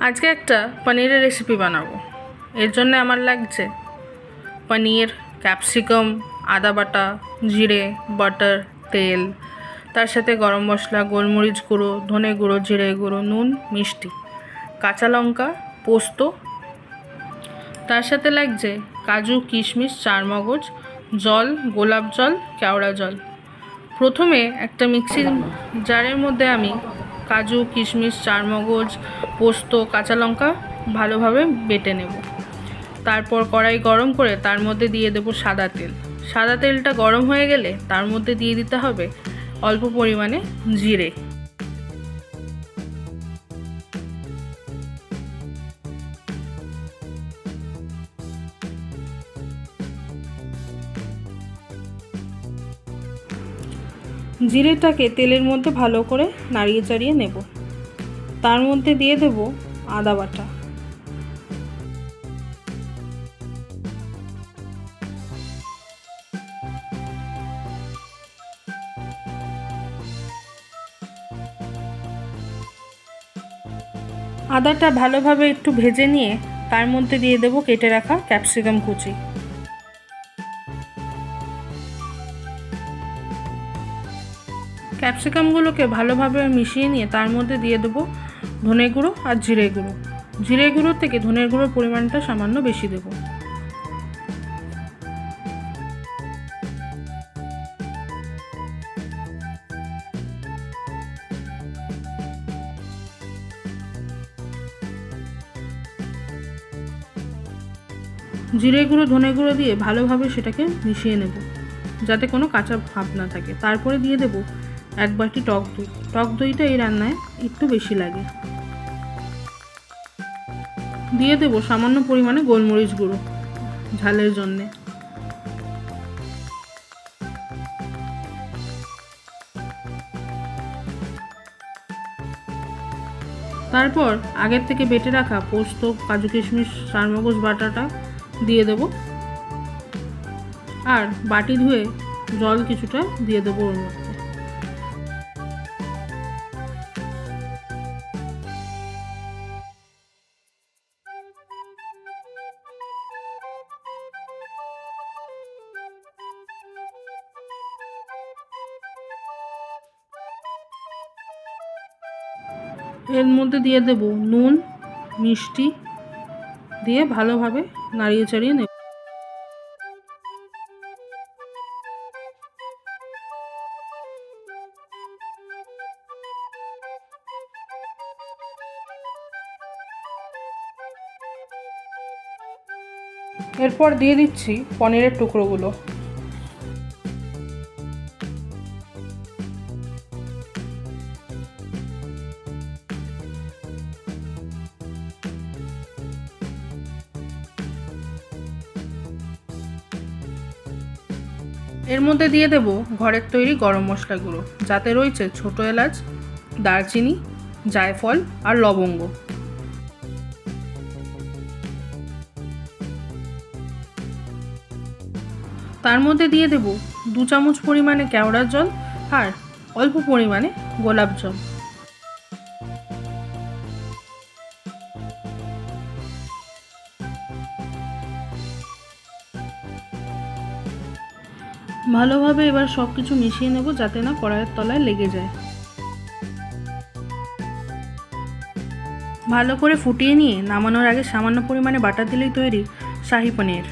আজকে একটা পনিরের রেসিপি বানাবো। এর জন্য আমার লাগছে পনির, ক্যাপসিকাম, আদা বাটা, জিরে, বাটার, তেল, তার সাথে গরম মশলা, গোলমরিচ গুঁড়ো, ধনে গুঁড়ো, জিরে গুঁড়ো, নুন, মিষ্টি, কাঁচা লঙ্কা, পোস্ত। তার সাথে লাগছে কাজু, কিশমিশ, চারমগজ, জল, গোলাপ জল, কেওড়া জল। প্রথমে একটা মিক্সির জারের মধ্যে আমি কাজু, কিশমিশ, চারমগজ, পোস্ত, কাঁচা লঙ্কা ভালোভাবে বেটে নেব। তারপর কড়াই গরম করে তার মধ্যে দিয়ে দেব সাদা তেল। সাদা তেলটা গরম হয়ে গেলে তার মধ্যে দিয়ে দিতে হবে অল্প পরিমাণে জিরে। জিরেটাকে তেলের মধ্যে ভালো করে নাড়িয়ে চাড়িয়ে নেব। তার মধ্যে দিয়ে দেব আদা বাটা। আদাটা ভালোভাবে একটু ভেজে নিয়ে তার মধ্যে দিয়ে দেব কেটে রাখা ক্যাপসিকাম কুচি। ক্যাপসিকামগুলোকে ভালোভাবে মিশিয়ে নিয়ে তার মধ্যে দিয়ে দেবো ধনে গুঁড়ো আর জিরে গুঁড়ো। জিরে গুঁড়ো থেকে ধনের গুঁড়োর পরিমাণটা সামান্য বেশি দেব। জিরে গুঁড়ো, ধনে গুঁড়ো দিয়ে ভালোভাবে সেটাকে মিশিয়ে নেব যাতে কোনো কাঁচা ভাব না থাকে। তারপরে দিয়ে দেব 1 বাটি টক দই। টক দইটা এই রান্নায় একটু বেশি লাগে। দিয়ে দেব সামান্য পরিমাণে গোলমরিচ গুঁড়ো ঝালের জন্যে। তারপর আগের থেকে বেটে রাখা পোস্ত, কাজু, কিশমিশ, চারমগজ বাটাটা দিয়ে দেব আর বাটি ধুয়ে জল কিছুটা দিয়ে দেবো ওর মধ্যে। এর মধ্যে দিয়ে দেব নুন, মিষ্টি দিয়ে ভালোভাবে নাড়িয়ে চাড়িয়ে নেব। এরপর দিয়ে দিচ্ছি পনিরের টুকরোগুলো। এর মধ্যে দিয়ে দেব ঘরের তৈরি গরম মশলা গুঁড়ো, যাতে রয়েছে ছোটো এলাচ, দারচিনি, জায়ফল আর লবঙ্গ। তার মধ্যে দিয়ে দেব 2 চামচ পরিমাণে কেওড়ার জল আর অল্প পরিমাণে গোলাপ জল। ভালোভাবে এবার সব কিছু মিশিয়ে নেব যাতে না কড়াইয়ের তলায় লেগে যায়। ভালো করে ফুটিয়ে নিয়ে নামানোর আগে সামান্য পরিমাণে বাটার দিলেই তৈরি শাহী পনির।